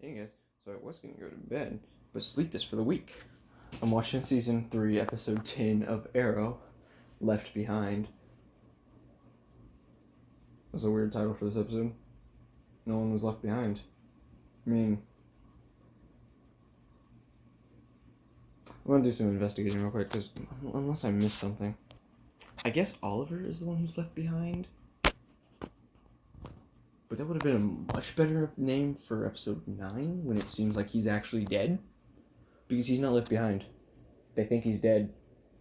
Hey guys, so I was gonna go to bed, but sleep is for the weak. I'm watching season 3, episode 10 of Arrow, Left Behind. That's a weird title for this episode. No one was left behind. I mean, I'm gonna do some investigating real quick, because unless I missed something. I guess Oliver is the one who's left behind. But that would have been a much better name for episode 9, when it seems like he's actually dead. Because he's not left behind. They think he's dead.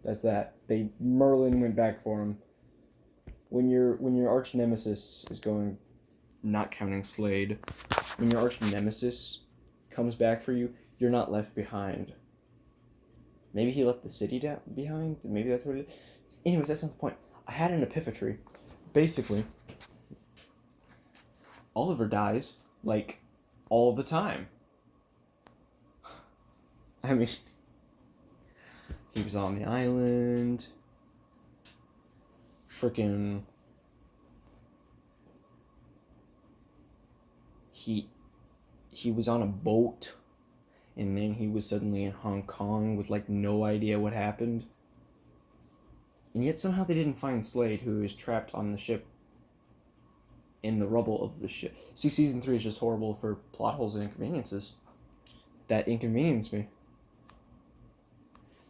That's that. Merlin went back for him. When your arch nemesis is going, not counting Slade, when your arch nemesis comes back for you, you're not left behind. Maybe he left the city behind. Maybe that's what it is. Anyways, that's not the point. I had an epiphany. Basically, Oliver dies like all the time. I mean, he was on the island. Freaking. He was on a boat, and then he was suddenly in Hong Kong with like no idea what happened. And yet somehow they didn't find Slade, who is trapped on the ship in the rubble of the ship. See, season 3 is just horrible for plot holes and inconveniences. That inconvenienced me.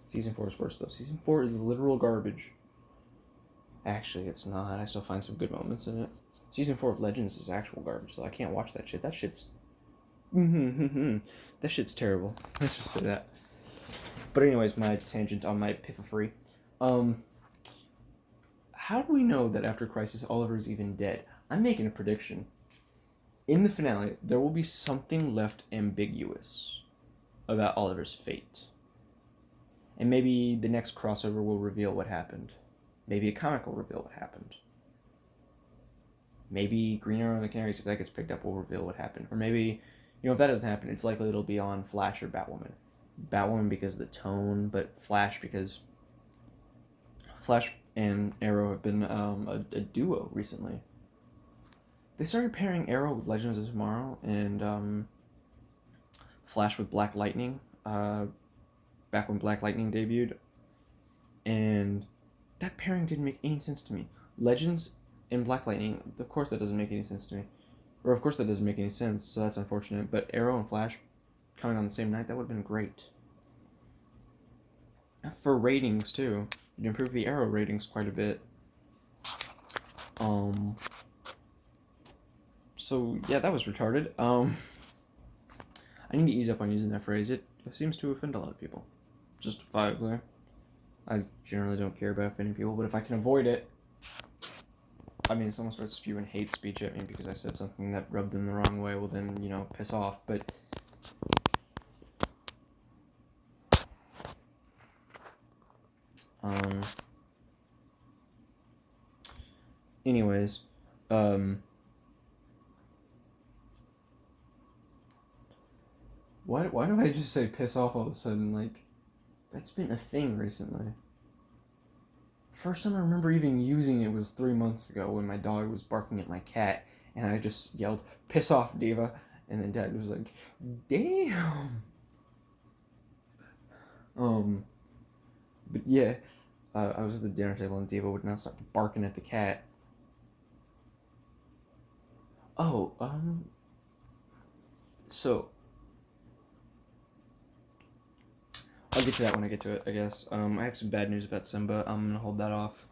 Season 4 is worse, though. Season 4 is literal garbage. Actually, it's not. I still find some good moments in it. Season 4 of Legends is actual garbage, so I can't watch that shit. That shit's... that shit's terrible. Let's just say that. But anyways, my tangent on my epiphany. How do we know that after Crisis, Oliver is even dead? I'm making a prediction. In the finale, there will be something left ambiguous about Oliver's fate. And maybe the next crossover will reveal what happened. Maybe a comic will reveal what happened. Maybe Green Arrow and the Canaries, if that gets picked up, will reveal what happened. Or maybe, if that doesn't happen, it's likely it'll be on Flash or Batwoman. Batwoman because of the tone, but Flash because Flash and Arrow have been a duo recently. They started pairing Arrow with Legends of Tomorrow and Flash with Black Lightning, back when Black Lightning debuted. And that pairing didn't make any sense to me. Legends and Black Lightning, of course that doesn't make any sense to me. Or of course that doesn't make any sense, so that's unfortunate. But Arrow and Flash coming on the same night, that would have been great. For ratings, too. You'd improve the Arrow ratings quite a bit. So, yeah, that was retarded. I need to ease up on using that phrase. It seems to offend a lot of people. Justifiably. I generally don't care about offending people, but if I can avoid it... I mean, if someone starts spewing hate speech at me because I said something that rubbed them the wrong way, well then, piss off, but... Anyways, why do I just say piss off all of a sudden? Like, that's been a thing recently. First time I remember even using it was 3 months ago when my dog was barking at my cat, and I just yelled, "Piss off, Diva," and then Dad was like, "Damn." But yeah, I was at the dinner table and Diva would now start barking at the cat. Oh, so I'll get to that when I get to it, I guess. I have some bad news about Simba. I'm gonna hold that off.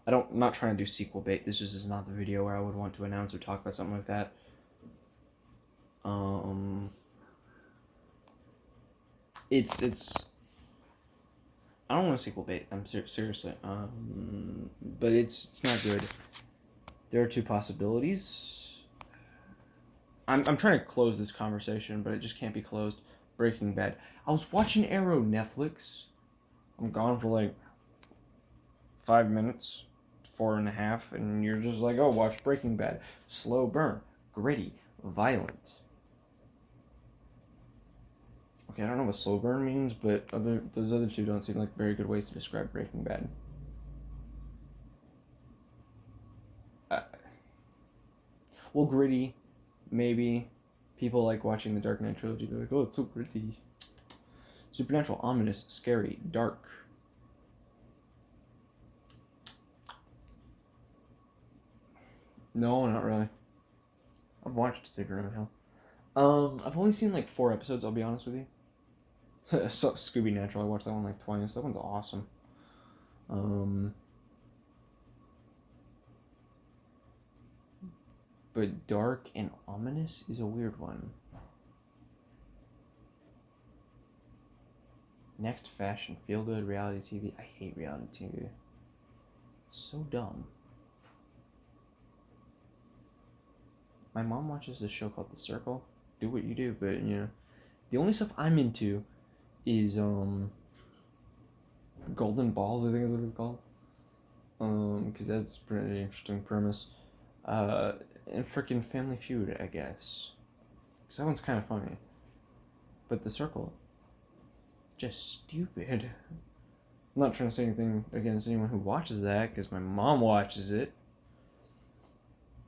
I'm not trying to do sequel bait. This just is not the video where I would want to announce or talk about something like that. It's. I don't want to sequel bait. I'm seriously. But it's not good. There are two possibilities. I'm trying to close this conversation, but it just can't be closed. Breaking Bad. I was watching Arrow Netflix. I'm gone for like 5 minutes, 4.5, and you're just like, oh, watch Breaking Bad. Slow burn, gritty, violent. Okay, I don't know what slow burn means, but those other two don't seem like very good ways to describe Breaking Bad. Well, gritty, maybe. People like watching the Dark Knight trilogy. They're like, oh, it's so pretty. Supernatural, ominous, scary, dark. No, not really. I've watched Supernatural. I've only seen like 4 episodes, I'll be honest with you. So, Scooby Natural, I watched that one like twice. That one's awesome. But dark and ominous is a weird one. Next fashion, feel good, reality TV. I hate reality TV. It's so dumb. My mom watches this show called The Circle. Do what you do, but you know, the only stuff I'm into is Golden Balls, I think is what it's called. Because that's a pretty interesting premise. And freaking Family Feud, I guess. Because that one's kind of funny. But The Circle, just stupid. I'm not trying to say anything against anyone who watches that, because my mom watches it.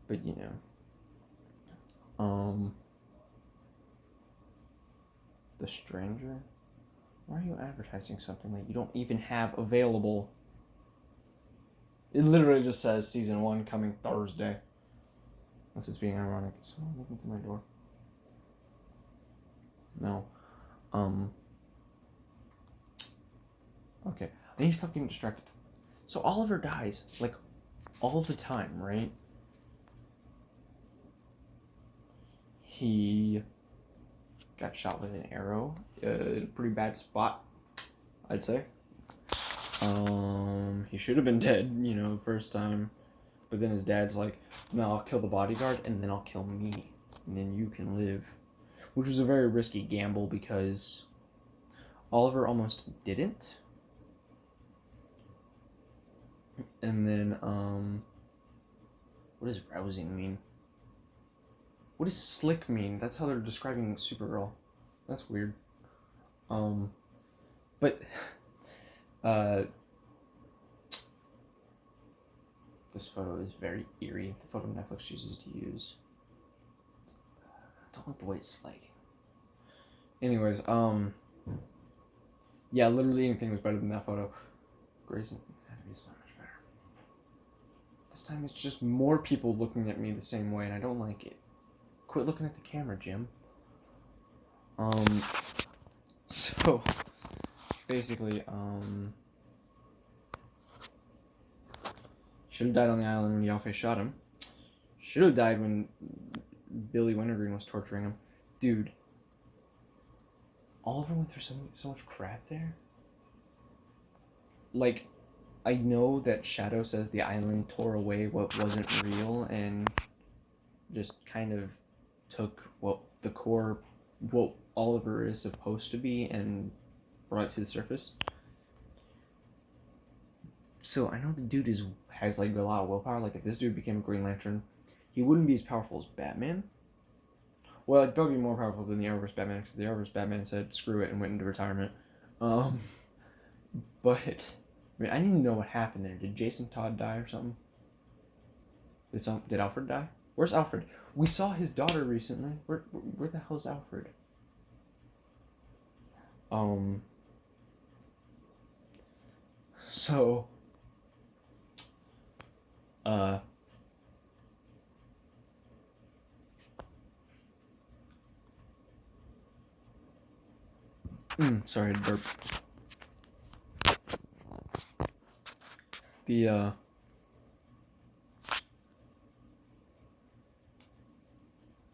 But, you know. The Stranger? Why are you advertising something that you don't even have available? It literally just says season 1 coming Thursday. Unless it's being ironic. Is someone looking through my door? No. Okay. I need to stop getting distracted. So Oliver dies, like, all the time, right? He got shot with an arrow. In a pretty bad spot, I'd say. He should have been dead, you know, the first time. But then his dad's like, no, I'll kill the bodyguard, and then I'll kill me. And then you can live. Which was a very risky gamble, because Oliver almost didn't. And then, what does rousing mean? What does slick mean? That's how they're describing Supergirl. That's weird. But, this photo is very eerie. The photo Netflix chooses to use. I don't like the way it's sliding. Anyways, yeah, literally anything was better than that photo. Grey's Anatomy is not much better. This time it's just more people looking at me the same way, and I don't like it. Quit looking at the camera, Jim. So, basically, should have died on the island when Yalfei shot him. Should have died when Billy Wintergreen was torturing him. Dude, Oliver went through so much crap there. Like, I know that Shadow says the island tore away what wasn't real and just kind of took what Oliver is supposed to be and brought it to the surface. So I know the dude has like a lot of willpower. Like if this dude became a Green Lantern, he wouldn't be as powerful as Batman. Well, it'd probably be more powerful than the ArrowVerse Batman, because the ArrowVerse Batman said screw it and went into retirement. But I mean, I need to know what happened there. Did Jason Todd die or something? Did Alfred die? Where's Alfred? We saw his daughter recently. Where the hell is Alfred? So, sorry, to burp.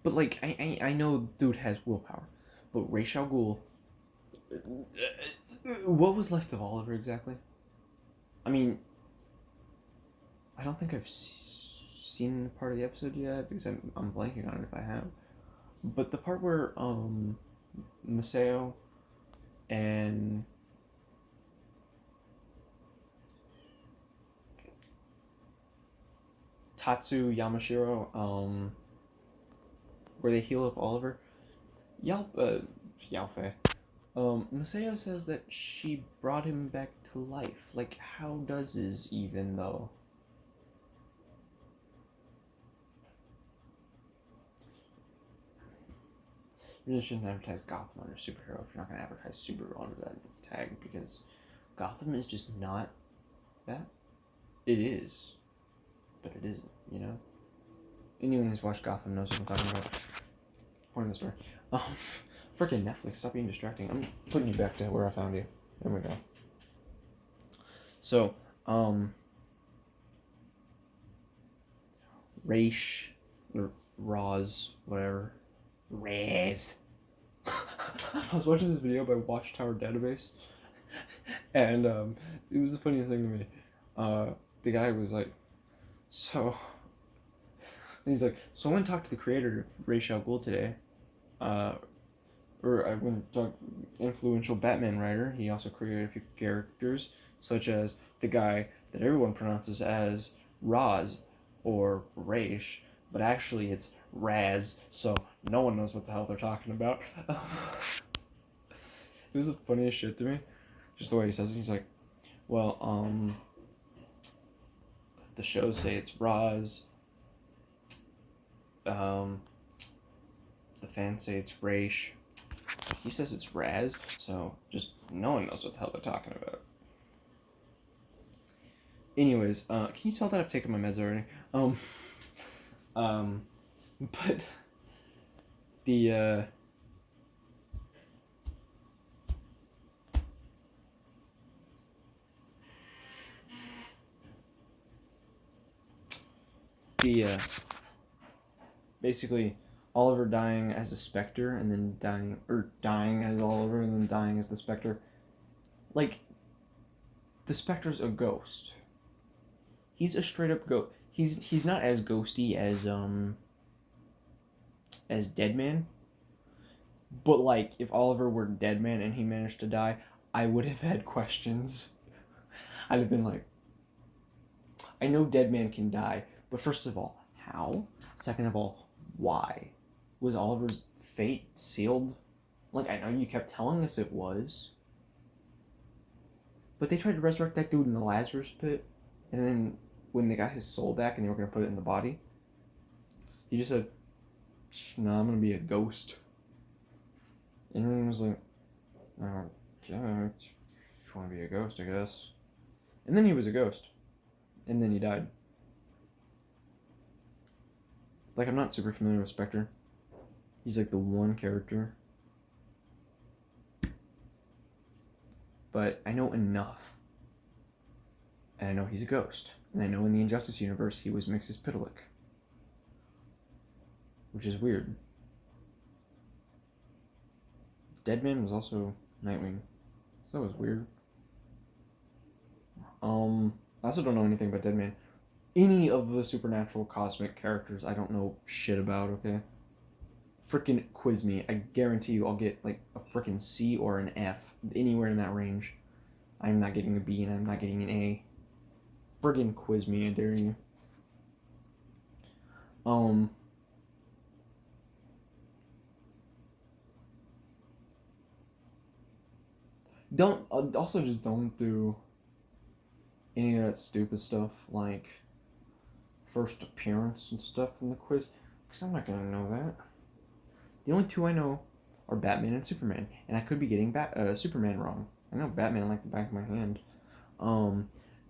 But like, I know dude has willpower, but Ra's al Ghul, what was left of Oliver exactly? I mean, I don't think I've seen part of the episode yet, because I'm blanking on it if I have. But the part where Maseo and Tatsu Yamashiro, where they heal up Oliver, Yalfei. Maseo says that she brought him back to life. Like, how does his even, though? really shouldn't advertise Gotham under superhero if you're not going to advertise superhero under that tag, because Gotham is just not that. It is, but it isn't, you know? Anyone who's watched Gotham knows what I'm talking about. Point of the story. Freaking Netflix, stop being distracting. I'm putting you back to where I found you. There we go. So, Raish, or Roz, whatever. Raz. I was watching this video by Watchtower Database, and it was the funniest thing to me. The guy was like, so, and he's like, so I went and talked to the creator of Ra's al Ghul today, or I went to talk influential Batman writer. He also created a few characters, such as the guy that everyone pronounces as Raz or Raish, but actually it's Raz, so no one knows what the hell they're talking about. It was the funniest shit to me. Just the way he says it. He's like, well, the shows say it's Raz. The fans say it's Raish. He says it's Raz, so just no one knows what the hell they're talking about. Anyways, can you tell that I've taken my meds already? But the basically Oliver dying as a Spectre and then dying as Oliver and then dying as the Spectre. Like, the Spectre's a ghost. He's a straight up ghost. He's not as ghosty as Deadman. But like, if Oliver were Deadman and he managed to die, I would have had questions. I'd have been like, I know Deadman can die, but first of all, how? Second of all, why? Was Oliver's fate sealed? Like, I know you kept telling us it was. But they tried to resurrect that dude in the Lazarus pit, and then when they got his soul back and they were going to put it in the body, he just said, no, I'm going to be a ghost. And everyone was like, yeah, if you want to be a ghost, I guess. And then he was a ghost. And then he died. Like, I'm not super familiar with Spectre. He's like the one character. But I know enough. And I know he's a ghost. And I know in the Injustice universe he was Mixus Pitalik. Which is weird. Deadman was also Nightwing. So that was weird. I also don't know anything about Deadman. Any of the supernatural cosmic characters I don't know shit about, okay? Frickin' quiz me. I guarantee you I'll get like a frickin' C or an F. Anywhere in that range. I'm not getting a B and I'm not getting an A. Friggin' quiz me, I dare you. Also just don't do any of that stupid stuff like first appearance and stuff in the quiz, because I'm not gonna know that. The only two I know are Batman and Superman, and I could be getting Superman wrong. I know Batman like the back of my hand.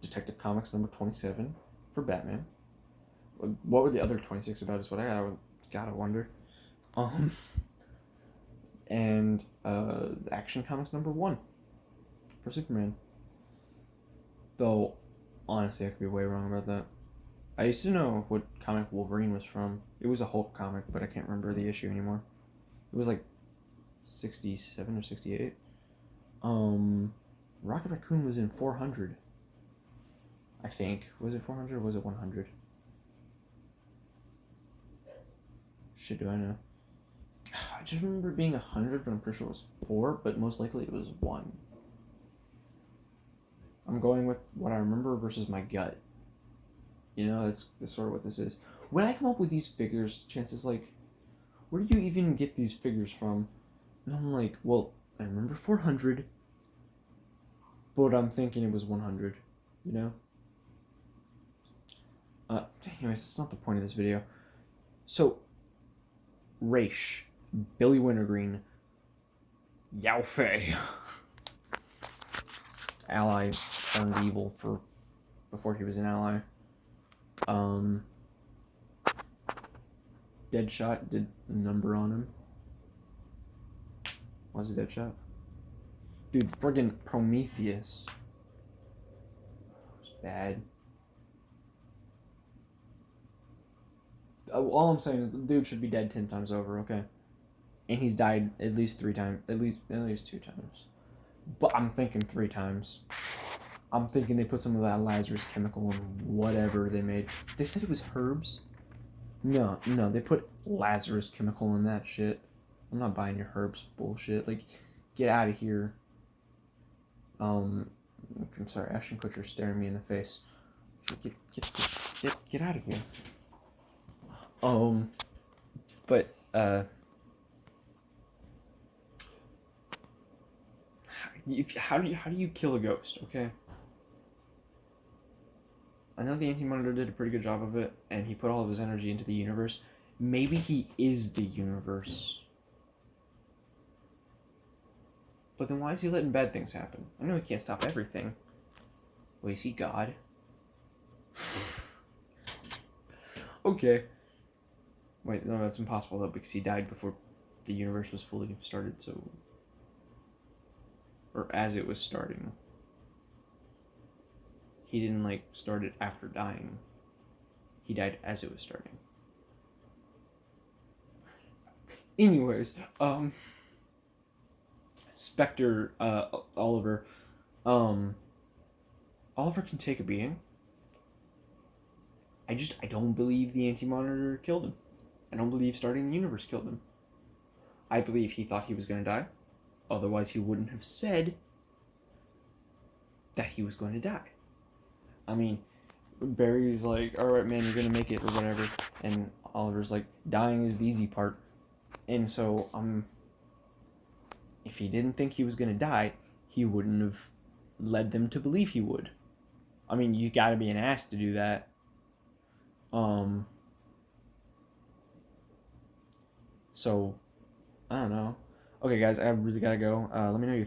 Detective Comics number 27 for Batman. What were the other 26 about is what I gotta wonder. And Action Comics number 1 for Superman. Though, honestly, I could be way wrong about that. I used to know what comic Wolverine was from. It was a Hulk comic, but I can't remember the issue anymore. It was like 67 or 68. Rocket Raccoon was in 400. I think. Was it 400 or was it 100? Shit, do I know? I just remember it being 100, but I'm pretty sure it was 4, but most likely it was 1. I'm going with what I remember versus my gut. You know, that's sort of what this is. When I come up with these figures, chances like, where do you even get these figures from? And I'm like, well, I remember 400, but I'm thinking it was 100, you know? Anyways, that's not the point of this video. So, Raish, Billy Wintergreen, Yao Fei. Ally turned evil before he was an ally. Deadshot did a number on him. Was it Deadshot? Dude, friggin' Prometheus was bad. All I'm saying is the dude should be dead 10 times over, okay? And he's died at least 3 times, at least 2 times. But I'm thinking 3 times. I'm thinking they put some of that Lazarus chemical in whatever they made. They said it was herbs. No, they put Lazarus chemical in that shit. I'm not buying your herbs bullshit. Like, get out of here. I'm sorry, Ashton Kutcher's staring me in the face. Get out of here. But how do you kill a ghost? Okay. I know the Anti-Monitor did a pretty good job of it, and he put all of his energy into the universe. Maybe he is the universe. But then why is he letting bad things happen? I know he can't stop everything. Well, is he God? Okay. Wait, no, that's impossible though, because he died before the universe was fully started, so... Or as it was starting. He didn't, like, start it after dying. He died as it was starting. Anyways, Spectre, Oliver. Oliver can take a beating. I don't believe the Anti-Monitor killed him. I don't believe starting the universe killed him. I believe he thought he was going to die. Otherwise, he wouldn't have said that he was going to die. I mean, Barry's like, alright, man, you're going to make it, or whatever. And Oliver's like, dying is the easy part. And so, if he didn't think he was going to die, he wouldn't have led them to believe he would. I mean, you gotta be an ass to do that. So, I don't know. Okay, guys, I really gotta go. Let me know your